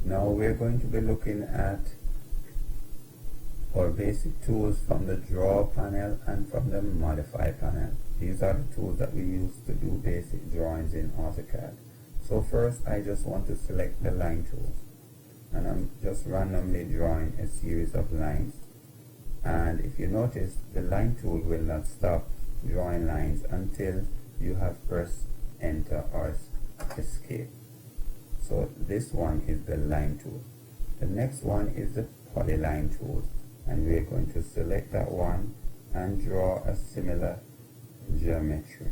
Now we're going to be looking at our basic tools from the draw panel and from the modify panel. These are the tools that we use to do basic drawings in AutoCAD. So first I just want to select the line tool, and I'm just randomly drawing a series of lines. And if you notice, the line tool will not stop drawing lines until you have pressed enter or escape. So this one is the line tool. The next one is the Polyline tool, and we're going to select that one and draw a similar geometry.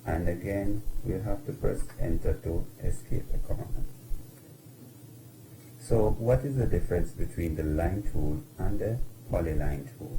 And again, we'll have to press enter to escape the command. So what is the difference between the line tool and the Polyline tool?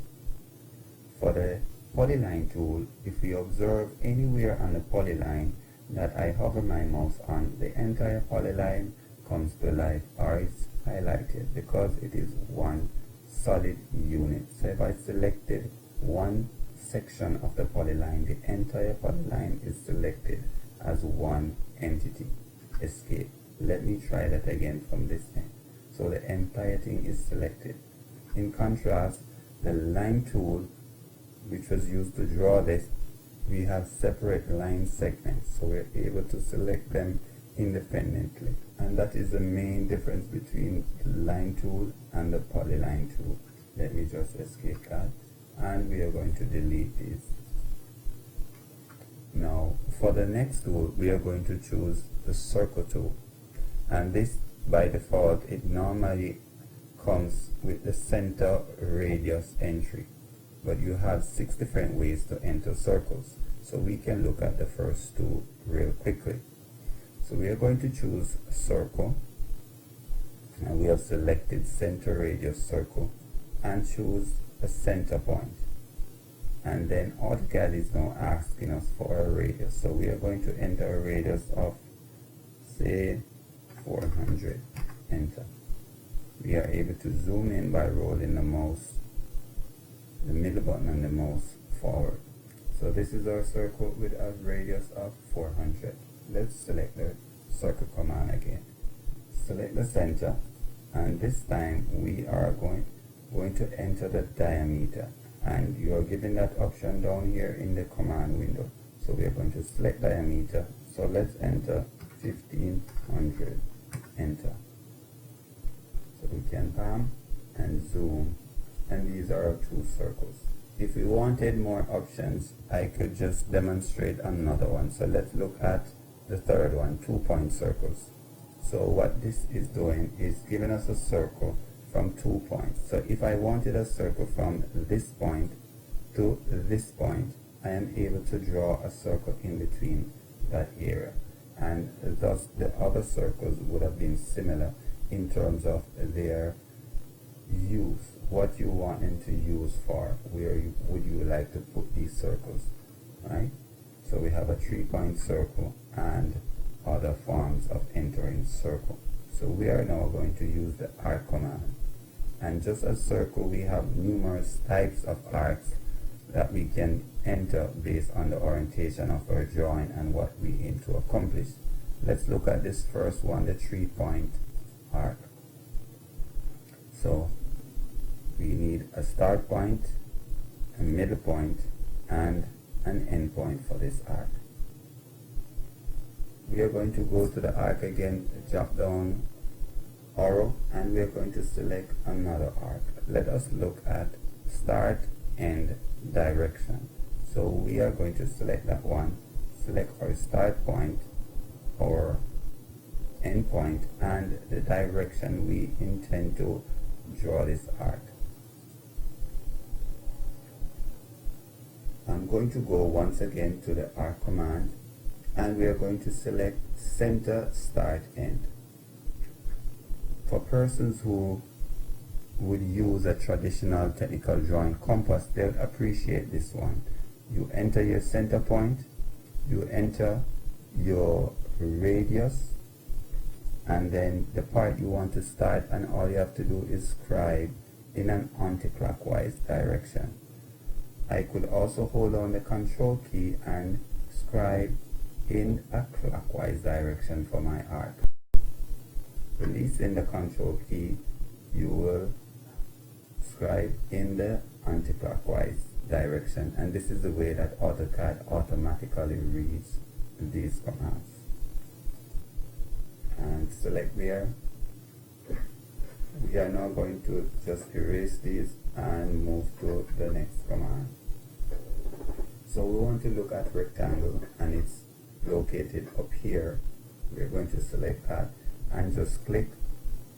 For the Polyline tool, if we observe anywhere on the polyline that I hover my mouse on, the entire polyline comes to life, or it's highlighted, because it is one solid unit. So if I selected one section of the polyline, the entire polyline is selected as one entity. Escape. Let me try that again from this end. So the entire thing is selected. In contrast, the line tool, which was used to draw this, we have separate line segments, so we're able to select them independently. And that is the main difference between the line tool and the polyline tool. Let me just escape that, and we are going to delete these. Now for the next tool, we are going to choose the circle tool, and this by default it normally comes with the center radius entry, but you have 6 different ways to enter circles. So we can look at the first two real quickly. So we are going to choose circle, and we have selected center radius circle, and choose a center point. And then AutoCAD is now asking us for a radius, so we are going to enter a radius of, say, 400. Enter. We are able to zoom in by rolling the mouse, the middle button and the mouse forward. So this is our circle with a radius of 400. Let's select the circle command again. Select the center, and this time we are going to enter the diameter, and you are given that option down here in the command window. So we are going to select diameter. So let's enter 1500. Enter. So we can palm and zoom, and these are our two circles. If we wanted more options, I could just demonstrate another one. So let's look at the third one, 2-point circles. So what this is doing is giving us a circle from 2 points. So if I wanted a circle from this point to this point, I am able to draw a circle in between that area, and thus the other circles would have been similar in terms of their use, what you want them to use for, where would you like to put these circles, right? So we have a 3-point circle and other forms of entering circle. So we are now going to use the arc command, and just as circle, we have numerous types of arcs that we can enter based on the orientation of our drawing and what we aim to accomplish. Let's look at this first one, the 3-point arc. So we need a start point, a middle point, and an end point for this arc. We are going to go to the arc again, drop down arrow, and we are going to select another arc. Let us look at start, end, direction. So we are going to select that one, select our start point, our end point, and the direction we intend to draw this arc. I'm going to go once again to the arc command, and we are going to select center, start, end. For persons who would use a traditional technical drawing compass, they'll appreciate this one. You enter your center point, you enter your radius, and then the part you want to start, and all you have to do is scribe in an anti-clockwise direction. I could also hold on the control key and scribe in a clockwise direction for my arc. Releasing the control key, you will scribe in the anti-clockwise direction, and this is the way that AutoCAD automatically reads these commands. And select there. We are now going to just erase these and move to the next command. So we want to look at rectangle, and it's located up here. We're going to select that and just click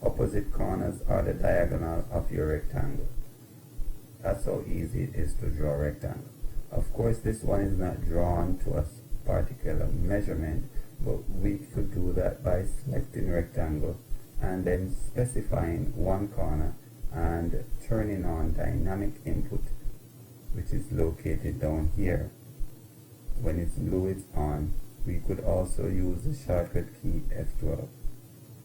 opposite corners or the diagonal of your rectangle. That's how easy it is to draw a rectangle. Of course, this one is not drawn to a particular measurement, but we could do that by selecting rectangle and then specifying one corner and turning on dynamic input, which is located down here. When it's blue, it's on. We could also use the shortcut key F12.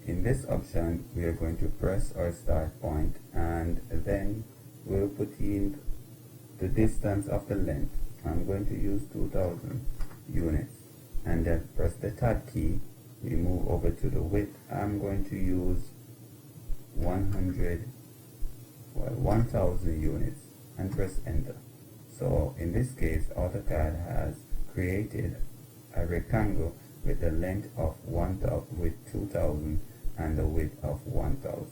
In this option, we are going to press our start point, and then we'll put in the distance of the length. I'm going to use 2000 units, and then press the tab key. We move over to the width. I'm going to use 1000 units and press enter. So in this case, AutoCAD has created a rectangle with the length of 2000 and the width of 1000.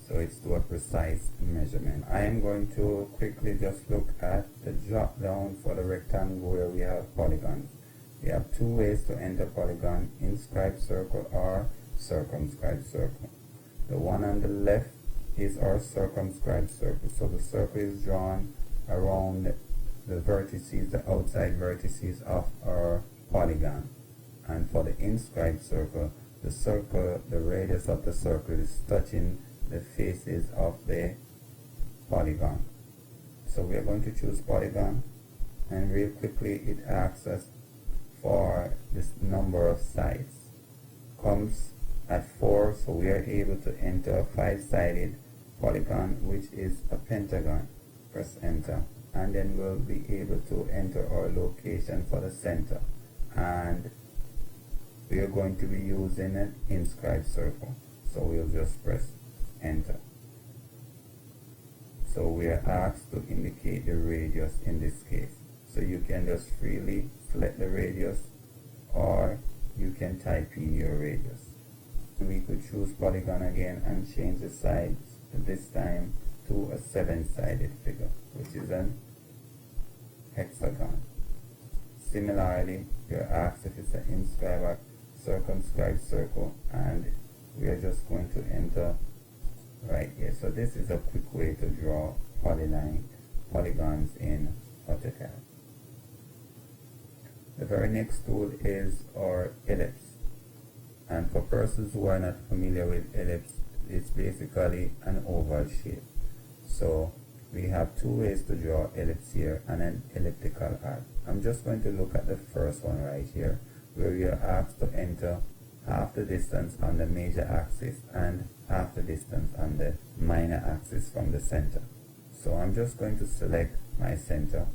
So it's to a precise measurement. I am going to quickly just look at the drop down for the rectangle where we have polygons. We have two ways to enter polygon: inscribed circle or circumscribed circle. The one on the left is our circumscribed circle. So the circle is drawn around the vertices, the outside vertices of our polygon. And for the inscribed circle, the radius of the circle is touching the faces of the polygon. So we are going to choose polygon, and real quickly it asks us for this number of sides. Comes at 4, so we are able to enter a 5-sided polygon, which is a pentagon. Press enter, and then we'll be able to enter our location for the center, and we are going to be using an inscribed circle, so we'll just press enter. So we are asked to indicate the radius in this case, so you can just freely select the radius, or you can type in your radius. We could choose polygon again and change the sides, this time to a 7-sided figure, which is an hexagon. Similarly, we are asked if it's an inscribed or circumscribed circle, and we are just going to enter right here. So this is a quick way to draw polygons in AutoCAD. The very next tool is our ellipse. And for persons who are not familiar with ellipse, it's basically an oval shape. So we have two ways to draw ellipse here and an elliptical arc. I'm just going to look at the first one right here, where we are asked to enter half the distance on the major axis and half the distance on the minor axis from the center. So I'm just going to select my center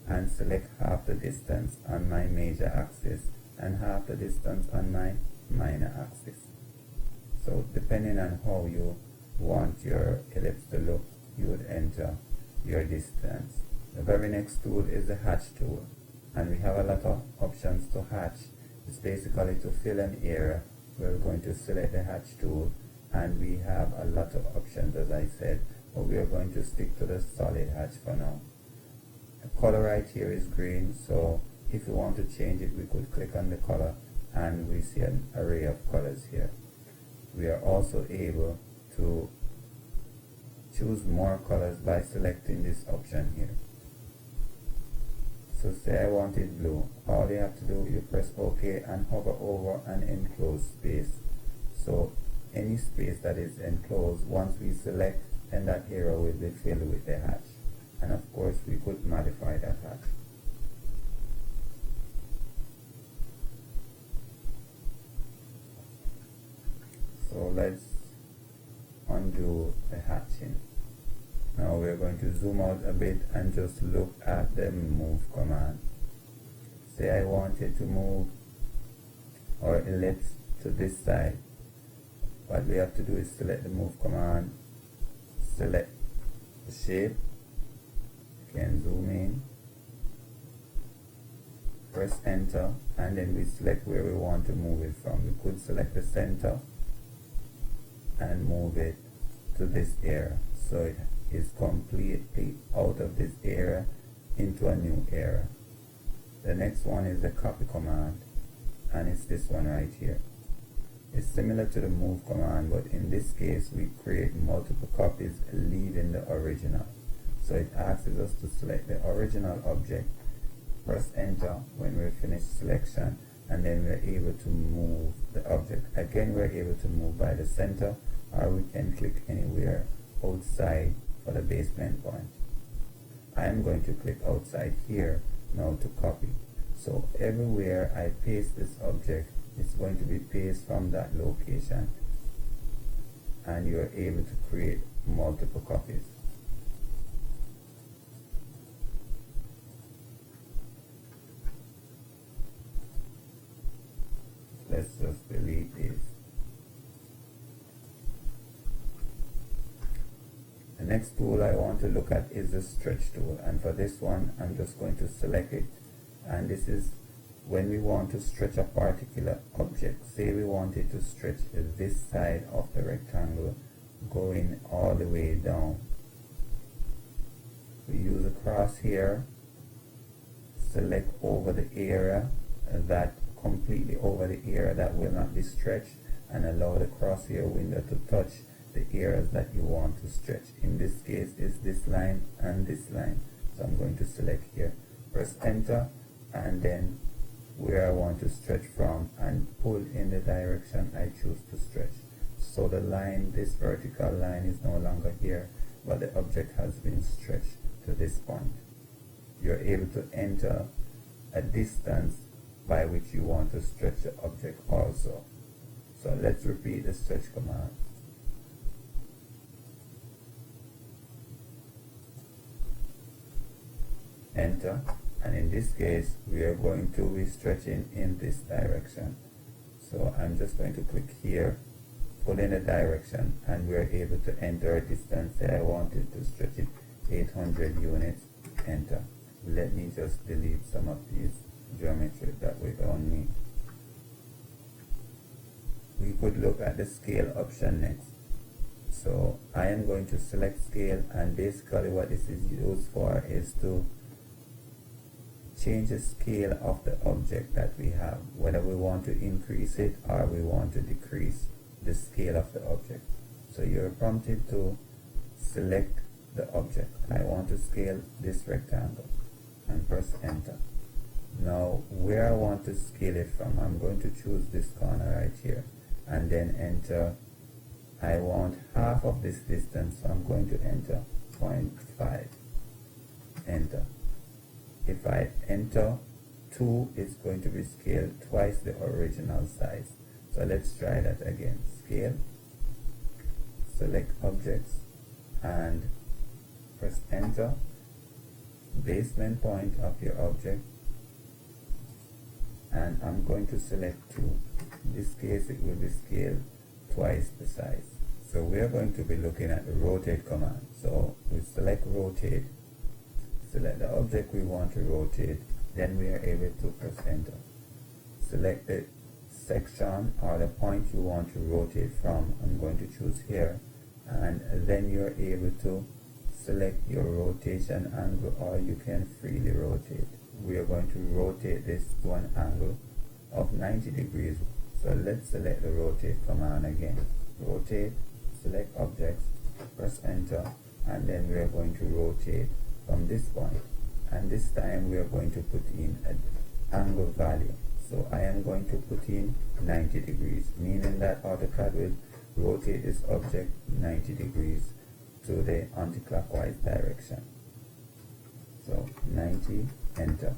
and select half the distance on my major axis and half the distance on my minor axis. So depending on how you want your ellipse to look, you would enter your distance. The very next tool is the hatch tool, and we have a lot of options to hatch. It's basically to fill an area. We're going to select the hatch tool, and we have a lot of options, as I said, but we are going to stick to the solid hatch for now. The color right here is green, so if you want to change it, we could click on the color and we see an array of colors here. We are also able to choose more colors by selecting this option here. So say I want it blue. All you have to do, you press OK and hover over an enclosed space. So any space that is enclosed, once we select, then that area will be filled with the hatch. And of course we could modify that hatch. So let's undo the hatching. Now we're going to zoom out a bit and just look at the move command. Say I wanted to move our ellipse to this side. What we have to do is select the move command, select the shape, you can zoom in, press enter, and then we select where we want to move it from. We could select the center and move it to this area, so it is completely out of this area into a new area. The next one is the copy command, and it's this one right here. It's similar to the move command, but in this case we create multiple copies leaving the original. So it asks us to select the original object, press enter when we finish selection, and then we're able to move the object. Again, we're able to move by the center, or we can click anywhere outside for the basement point. I am going to click outside here now to copy. So everywhere I paste this object, it's going to be pasted from that location, and you're able to create multiple copies. Let's just delete these. The next tool I want to look at is the stretch tool, and for this one I'm just going to select it, and this is when we want to stretch a particular object. Say we wanted to stretch this side of the rectangle going all the way down. We use a crosshair, select over the area that completely over the area that will not be stretched, and allow the crosshair window to touch the areas that you want to stretch. In this case is this line and this line, so I'm going to select here, press enter, and then where I want to stretch from, and pull in the direction I choose to stretch. So the line, this vertical line, is no longer here, but the object has been stretched to this point. You're able to enter a distance by which you want to stretch the object also. So let's repeat the stretch command. Enter, and in this case we are going to be stretching in this direction. So I'm just going to click here, pull in a direction, and we are able to enter a distance. Say I wanted to stretch it 800 units, enter. Let me just delete some of these geometry that we don't need. We could look at the scale option next. So I am going to select scale, and basically what this is used for is to change the scale of the object that we have, whether we want to increase it or we want to decrease the scale of the object. So you're prompted to select the object. I want to scale this rectangle, and press enter. Now where I want to scale it from, I'm going to choose this corner right here, and then enter. I want half of this distance, so I'm going to enter 0.5, enter. If I enter 2, it's going to be scaled twice the original size. So let's try that again. Scale, select objects, and press enter. Basement point of your object, and I'm going to select 2. In this case it will be scaled twice the size. So we are going to be looking at the rotate command. So we select rotate, select the object we want to rotate, then we are able to press enter. Select the section or the point you want to rotate from. I'm going to choose here, and then you're able to select your rotation angle, or you can freely rotate. We are going to rotate this to an angle of 90 degrees. So let's select the rotate command again. Rotate, select objects, press enter, and then we are going to rotate from this point, and this time we are going to put in an angle value. So I am going to put in 90 degrees, meaning that AutoCAD will rotate this object 90 degrees to the anti-clockwise direction. So 90, enter,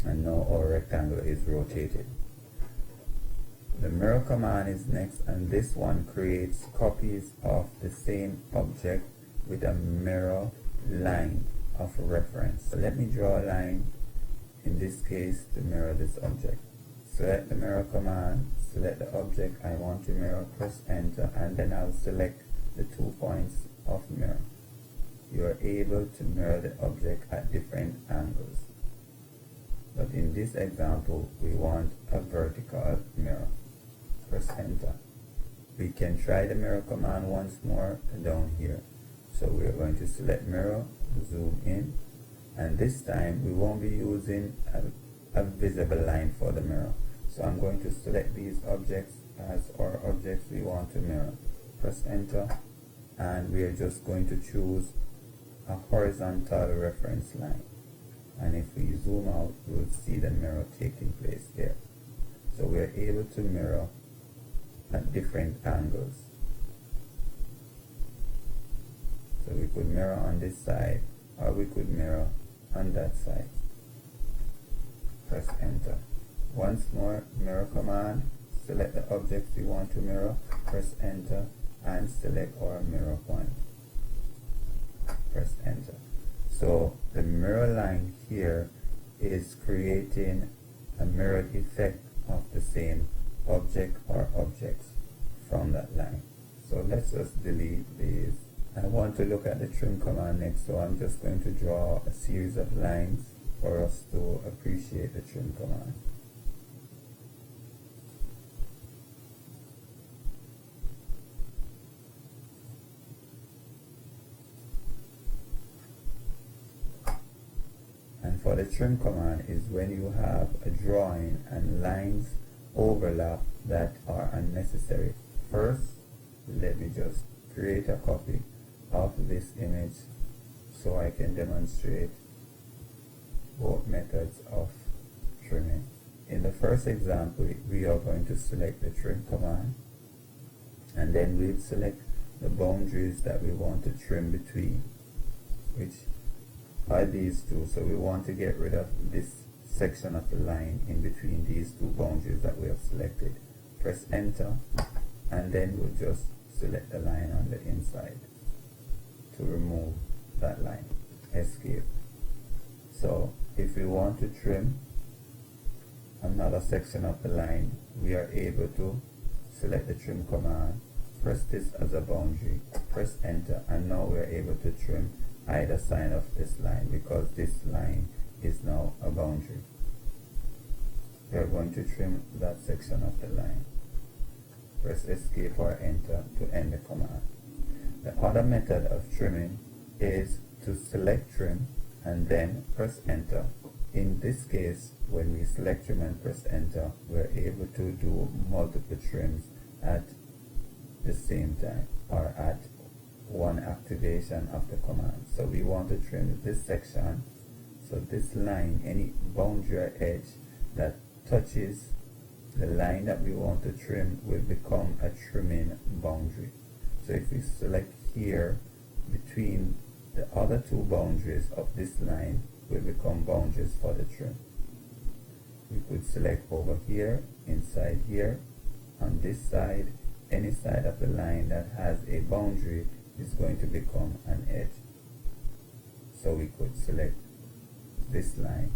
and now our rectangle is rotated. The mirror command is next, and this one creates copies of the same object with a mirror line of reference. So let me draw a line, in this case, to mirror this object. Select the mirror command, select the object I want to mirror, press enter, and then I'll select the 2 points of mirror. You are able to mirror the object at different angles. But in this example, we want a vertical mirror. Press enter. We can try the mirror command once more down here. So we are going to select mirror, zoom in, and this time we won't be using a visible line for the mirror. So I'm going to select these objects as our objects we want to mirror. Press enter, and we are just going to choose a horizontal reference line. And if we zoom out, we'll see the mirror taking place there. So we are able to mirror at different angles. So we could mirror on this side, or we could mirror on that side. Press enter. Once more, mirror command, select the objects we want to mirror, press enter, and select our mirror point. Press enter. So the mirror line here is creating a mirrored effect of the same object or objects from that line. So let's just delete these. I want to look at the trim command next, so I'm just going to draw a series of lines for us to appreciate the trim command. And for the trim command is when you have a drawing and lines overlap that are unnecessary. First, let me just create a copy of this image so I can demonstrate both methods of trimming. In the first example, we are going to select the trim command, and then we'll select the boundaries that we want to trim between, which are these two. So we want to get rid of this section of the line in between these two boundaries that we have selected. Press enter, and then we'll just select the line on the inside to remove that line. Escape. So if we want to trim another section of the line, we are able to select the trim command, press this as a boundary, press enter, and now we are able to trim either side of this line because this line is now a boundary. We are going to trim that section of the line. Press escape or enter to end the command. The other method of trimming is to select trim and then press enter. In this case, when we select trim and press enter, we're able to do multiple trims at the same time or at one activation of the command. So we want to trim this section. So this line, any boundary or edge that touches the line that we want to trim will become a trimming boundary. So if we select here, between the other two boundaries of this line will become boundaries for the trim. We could select over here, inside here, on this side, any side of the line that has a boundary is going to become an edge. So we could select this line.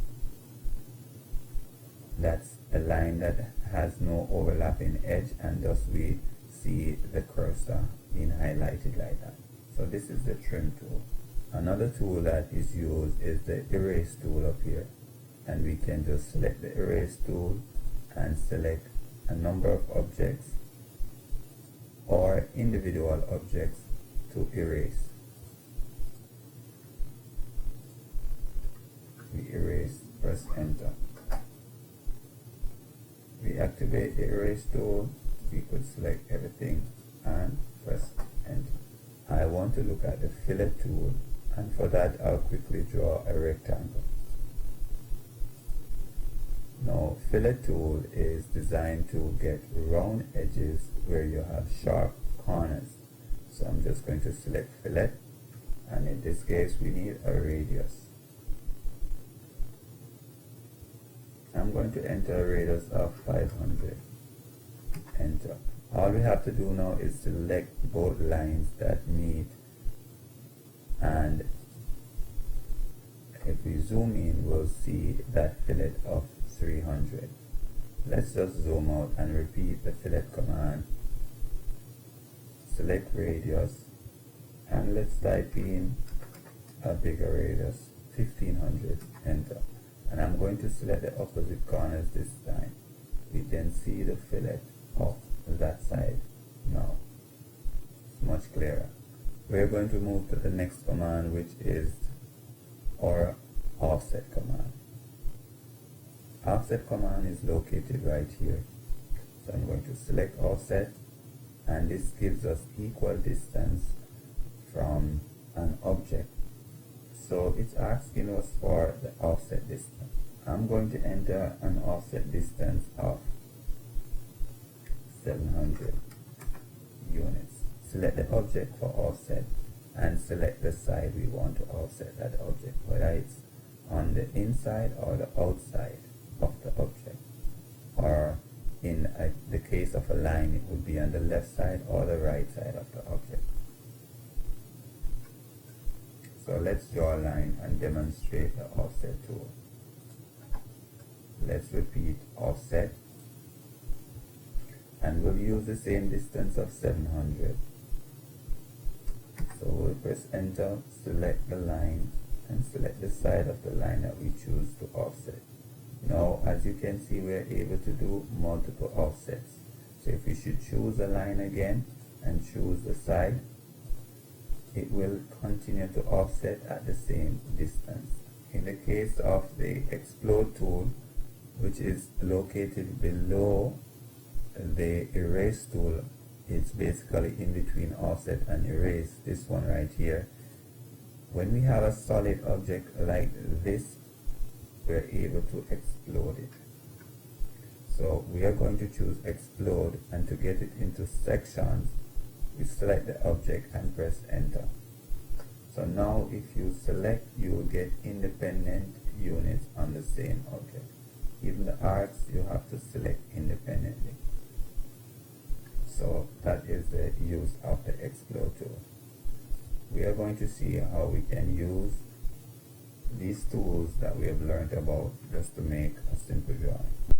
That's a line that has no overlapping edge, and thus we see the cursor being highlighted like that. So this is the trim tool. Another tool that is used is the erase tool up here, and we can just select the erase tool and select a number of objects or individual objects to erase. We erase, press enter. We activate the erase tool. We could select everything and press enter. I want to look at the fillet tool, and for that I'll quickly draw a rectangle. Now, fillet tool is designed to get round edges where you have sharp corners. So I'm just going to select fillet, and in this case we need a radius. I'm going to enter a radius of 500. Enter. All we have to do now is select both lines that meet and If we zoom in, we'll see that fillet of 300. Let's just zoom out and repeat the fillet command. Select radius, and let's type in a bigger radius, 1500, enter. And I'm going to select the opposite corners this time. We can see the fillet of that side now. It's much clearer. We're going to move to the next command, which is our offset command. Offset command is located right here. So I'm going to select offset, and this gives us equal distance from an object. So it's asking us for the offset distance. I'm going to enter an offset distance of 700 units. Select the object for offset and select the side we want to offset that object, whether it's on the inside or the outside of the object, or in the case of a line, it would be on the left side or the right side of the object. So let's draw a line and demonstrate the offset tool. Let's repeat offset, and we'll use the same distance of 700. So we'll press enter, select the line, and select the side of the line that we choose to offset. Now, as you can see, we're able to do multiple offsets. So if we should choose a line again and choose the side, it will continue to offset at the same distance. In the case of the explode tool, which is located below the erase tool, it's basically in between offset and erase, this one right here. When we have a solid object like this, we're able to explode it. So we are going to choose explode, and to get it into sections, we select the object and press enter. So now if you select, you will get independent units on the same object. Even the arcs you have to select independently. So that is the use of the explode tool. We are going to see how we can use these tools that we have learned about just to make a simple drawing.